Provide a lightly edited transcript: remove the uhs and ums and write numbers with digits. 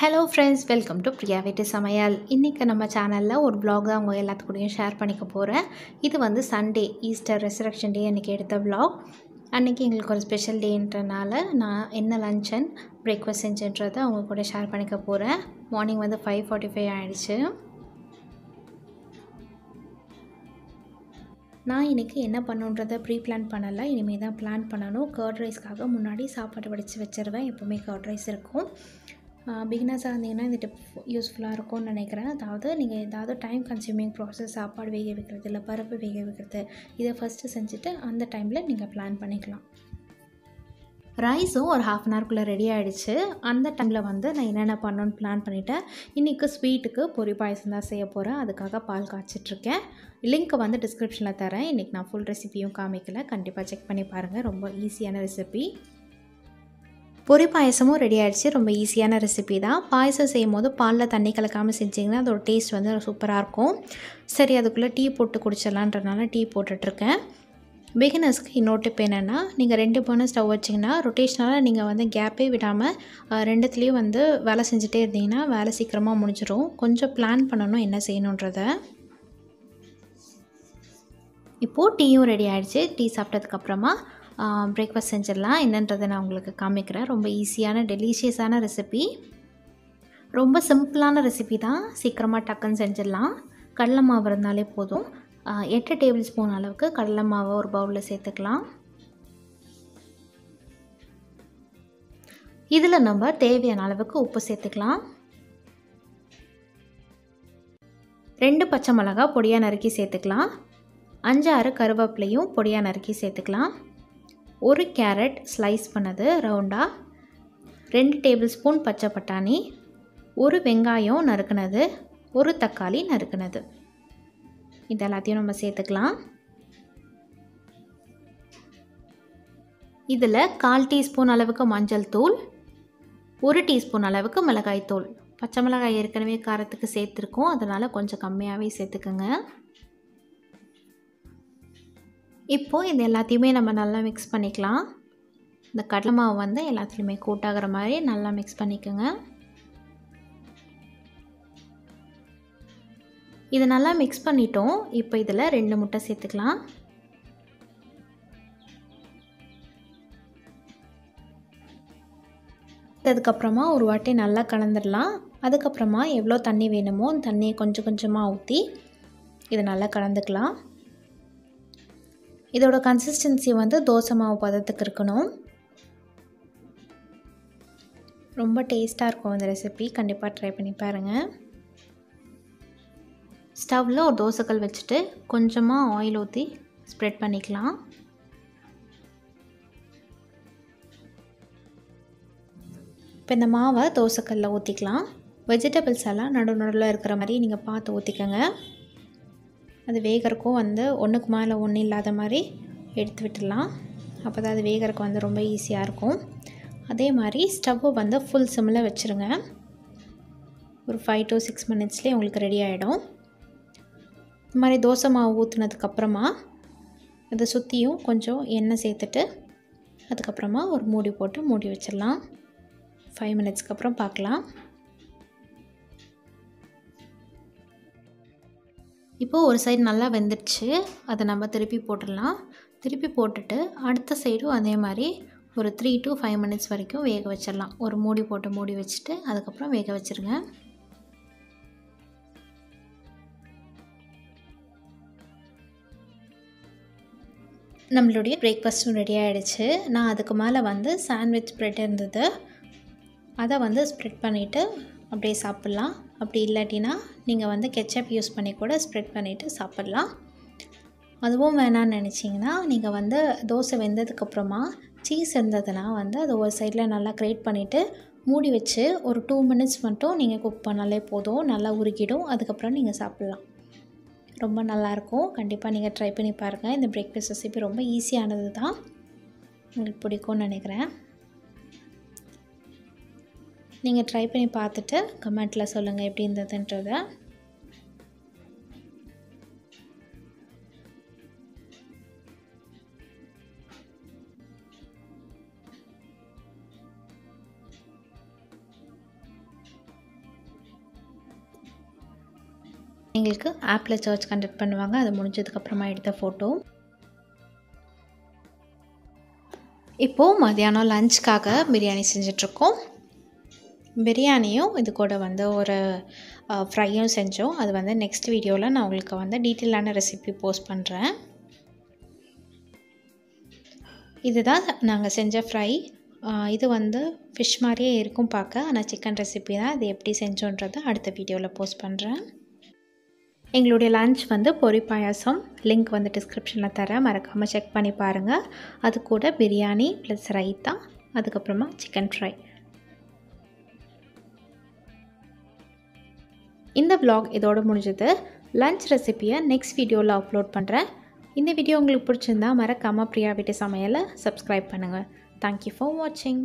Hello friends, welcome to Priya வீட்டு சமையல். இன்றைக்கி நம்ம சேனலில் ஒரு vlog தான் உங்கள் எல்லாத்துக்கூடயும் ஷேர் பண்ணிக்க போகிறேன். இது வந்து சண்டே, ஈஸ்டர் ரெசரக்ஷன் டே அன்றைக்கி எடுத்த vlog. அன்றைக்கி எங்களுக்கு ஒரு ஸ்பெஷல் டேன்றனால நான் என்ன லன்ச் அண்ட் பிரேக்ஃபாஸ்ட் செஞ்சுன்றதை அவங்க கூட ஷேர் பண்ணிக்க போகிறேன். மார்னிங் வந்து 5:45 ஆகிடுச்சு. நான் இன்றைக்கி என்ன பண்ணுன்றதை ப்ரீ பிளான் பண்ணலை, இனிமேல் தான் பிளான் பண்ணணும். கர்ட் ரைஸ்க்காக முன்னாடி சாப்பாடு வடித்து வச்சுருவேன். எப்போவுமே கர்ட் ரைஸ் இருக்கும். பிகினர்ஸாக இருந்தீங்கன்னா இந்த டிப் யூஸ்ஃபுல்லாக இருக்கும்னு நினைக்கிறேன். அதாவது நீங்கள் ஏதாவது டைம் கன்சியூமிங் ப்ராசஸ், சாப்பாடு வேக வைக்கிறது இல்லை பருப்பு வேக வைக்கிறது, இதை ஃபஸ்ட்டு செஞ்சுட்டு அந்த டைமில் நீங்கள் பிளான் பண்ணிக்கலாம். ரைஸும் ஒரு ½ அன் ஹவர்க்குள்ளே ரெடி ஆகிடுச்சு. அந்த டைமில் வந்து நான் என்னென்ன பண்ணணுன்னு பிளான் பண்ணிவிட்டேன். இன்றைக்கி ஸ்வீட்டுக்கு பொரி பாயசம் தான் செய்ய போகிறேன். அதுக்காக பால் காய்ச்சிட்ருக்கேன். லிங்க்கை வந்து டிஸ்கிரிப்ஷனில் தரேன். இன்றைக்கி நான் ஃபுல் ரெசிபியும் காமிக்கல, கண்டிப்பாக செக் பண்ணி பாருங்கள். ரொம்ப ஈஸியான ரெசிபி. பொரி பாயசமும் ரெடி ஆகிடுச்சு. ரொம்ப ஈஸியான ரெசிபி தான். பாயசம் செய்யும் போது பாலில் தண்ணி கலக்காமல் செஞ்சிங்கன்னா அதோட டேஸ்ட் வந்து சூப்பராக இருக்கும். சரி, அதுக்குள்ளே டீ போட்டு குடிச்சிடலான்றனால டீ போட்டுட்ருக்கேன். பிகினர்ஸ்க்கு இன்னொரு டிப் என்னென்னா, நீங்கள் 2 பர்னர் ஸ்டவ் வச்சிங்கன்னா ரொட்டேஷனலாக நீங்கள் வந்து கேப்பே விடாமல் ரெண்டுத்துலேயும் வந்து வேலை செஞ்சுட்டே இருந்தீங்கன்னா வேலை சீக்கிரமாக முடிஞ்சிடும். கொஞ்சம் பிளான் பண்ணணும் என்ன செய்யணுன்றதை. இப்போது டீயும் ரெடி ஆகிடுச்சு. டீ சாப்பிட்டதுக்கப்புறமா பிரேக்ஃபாஸ்ட் செஞ்சிடலாம். என்னன்றதை நான் உங்களுக்கு காமிக்கிறேன். ரொம்ப ஈஸியான டெலிஷியஸான ரெசிபி, ரொம்ப சிம்பிளான ரெசிபி தான். சீக்கிரமாக டக்குன்னு செஞ்சிடலாம். கடலை மாவு இருந்தாலே போதும். 8 டேபிள் ஸ்பூன் அளவுக்கு கடலை மாவை ஒரு பவுலில் சேர்த்துக்கலாம். இதில் நம்ம தேவையான அளவுக்கு உப்பு சேர்த்துக்கலாம். 2 பச்சை மிளகாய் பொடியாக நறுக்கி சேர்த்துக்கலாம். 5-6 கருவேப்பிலையும் பொடியாக நறுக்கி சேர்த்துக்கலாம். 1 கேரட் ஸ்லைஸ் பண்ணது ரவுண்டாக, 2 டேபிள் ஸ்பூன் பச்சை பட்டாணி, 1 வெங்காயம் நறுக்குனது, 1 தக்காளி நறுக்குனது, இது எல்லாத்தையும் நம்ம சேர்த்துக்கலாம். இதில் 1/4 டீஸ்பூன் அளவுக்கு மஞ்சள் தூள், 1 டீஸ்பூன் அளவுக்கு மிளகாய் தூள். பச்சை மிளகாய் ஏற்கனவே காரத்துக்கு சேர்த்துருக்கோம், அதனால் கொஞ்சம் கம்மியாகவே சேர்த்துக்குங்க. இப்போது இது எல்லாத்தையுமே நம்ம நல்லா மிக்ஸ் பண்ணிக்கலாம். இந்த கடலை மாவு வந்து எல்லாத்துலேயுமே கூட்டாகிற மாதிரி நல்லா மிக்ஸ் பண்ணிக்கோங்க. இதை நல்லா மிக்ஸ் பண்ணிட்டோம். இப்போ இதில் 2 முட்டை சேர்த்துக்கலாம். அதுக்கப்புறமா ஒரு வாட்டி நல்லா கலந்துடலாம். அதுக்கப்புறமா எவ்வளோ தண்ணி வேணுமோ அந்த தண்ணியை கொஞ்சம் கொஞ்சமாக ஊற்றி இதை நல்லா கலந்துக்கலாம். இதோட கன்சிஸ்டன்சி வந்து தோசை மாவு பதத்துக்கு இருக்கணும். ரொம்ப டேஸ்ட்டாக இருக்கும் இந்த ரெசிபி, கண்டிப்பாக ட்ரை பண்ணி பாருங்கள். ஸ்டவ்வில் ஒரு தோசைக்கல் வச்சுட்டு கொஞ்சமாக ஆயில் ஊற்றி ஸ்ப்ரெட் பண்ணிக்கலாம். இப்போ இந்த மாவை தோசைக்கல்லில் ஊற்றிக்கலாம். வெஜிடபிள்ஸ் எல்லாம் நடுவில் இருக்கிற மாதிரி நீங்கள் பார்த்து ஊற்றிக்கோங்க. அது வேகறக்கும் வந்து ஒன்றுக்கு மேலே ஒன்று இல்லாத மாதிரி எடுத்து விட்டுடலாம். அப்போ தான் அது வேகறக்கு வந்து ரொம்ப ஈஸியாக இருக்கும். அதே மாதிரி ஸ்டவ்வை வந்து ஃபுல் சிம்மில் வச்சுருங்க. ஒரு 5 to 6 மினிட்ஸ்லேயே உங்களுக்கு ரெடி ஆகிடும். இந்த மாதிரி தோசை மாவு ஊற்றுனதுக்கப்புறமா அதை சுற்றியும் கொஞ்சம் எண்ணெய் சேர்த்துட்டு அதுக்கப்புறமா ஒரு மூடி போட்டு மூடி வச்சிடலாம். 5 மினிட்ஸ்க்கு அப்புறம் பார்க்கலாம். இப்போது ஒரு சைடு நல்லா வெந்துடுச்சு. அதை நம்ம திருப்பி போட்டுடலாம். திருப்பி போட்டுட்டு அடுத்த சைடும் அதே மாதிரி ஒரு 3 to 5 மினிட்ஸ் வரைக்கும் வேக வச்சிடலாம். ஒரு மூடி போட்டு மூடி வச்சுட்டு அதுக்கப்புறம் வேக வச்சுருங்க. நம்மளுடைய பிரேக்ஃபாஸ்ட்டும் ரெடி ஆகிடுச்சு. நான் அதுக்கு மேலே வந்து சாண்ட்விச் ப்ரெட் இருந்தது, அதை வந்து ஸ்ப்ரெட் பண்ணிவிட்டு அப்படியே சாப்பிட்லாம். அப்படி இல்லாட்டினா நீங்கள் வந்து கெச்சப் யூஸ் பண்ணி கூட ஸ்ப்ரெட் பண்ணிவிட்டு சாப்பிட்லாம். அதுவும் வேணான்னு நினச்சிங்கன்னா நீங்கள் வந்து தோசை வெந்ததுக்கப்புறமா சீஸ் இருந்ததுன்னா வந்து அதை ஒரு சைடில் நல்லா கிரேட் பண்ணிவிட்டு மூடி வச்சு ஒரு 2 மினிட்ஸ் மட்டும் நீங்கள் குக் பண்ணாலே போதும். நல்லா உருக்கிடும். அதுக்கப்புறம் நீங்கள் சாப்பிட்லாம். ரொம்ப நல்லாயிருக்கும். கண்டிப்பாக நீங்கள் ட்ரை பண்ணி பாருங்கள். இந்த பிரேக்ஃபாஸ்ட் ரெசிபி ரொம்ப ஈஸியானது தான், உங்களுக்கு பிடிக்கும்னு நினைக்கிறேன். நீங்கள் ட்ரை பண்ணி பார்த்துட்டு கமெண்ட்டில் சொல்லுங்கள் எப்படி இருந்ததுன்றதை. எங்களுக்கு ஆப்பில் சர்ச் கண்டக்ட் பண்ணுவாங்க. அது முடிஞ்சதுக்கப்புறமா எடுத்த ஃபோட்டோ. இப்போது மதியானம் லஞ்சுக்காக பிரியாணி செஞ்சிட்ருக்கோம். பிரியாணியும் இது கூட வந்து ஒரு ஃப்ரையும் செஞ்சோம். அது வந்து நெக்ஸ்ட் வீடியோவில் நான் உங்களுக்கு வந்து டீட்டெயிலான ரெசிபி போஸ்ட் பண்ணுறேன். இதுதான் நாங்கள் செஞ்ச ஃப்ரை. இது வந்து ஃபிஷ் மாதிரியே இருக்கும் பார்க்க, ஆனால் சிக்கன் ரெசிபி தான். இது எப்படி செஞ்சோன்றதை அடுத்த வீடியோவில் போஸ்ட் பண்ணுறேன். எங்களுடைய லன்ச் வந்து பொரி பாயாசம். லிங்க் வந்து டிஸ்கிரிப்ஷனில் தரேன், மறக்காமல் செக் பண்ணி பாருங்கள். அது கூட பிரியாணி ப்ளஸ் ரைத்தா, அதுக்கப்புறமா சிக்கன் ஃப்ரை. இந்த vlog இதோட முடிஞ்சது. லன்ச் ரெசிபியை நெக்ஸ்ட் வீடியோவில் அப்லோட் பண்ணுறேன். இந்த வீடியோ உங்களுக்கு பிடிச்சிருந்தா மறக்காமல் பிரியா வீட்டு சமையலை சப்ஸ்கிரைப் பண்ணுங்கள். தேங்க்யூ ஃபார் வாட்சிங்.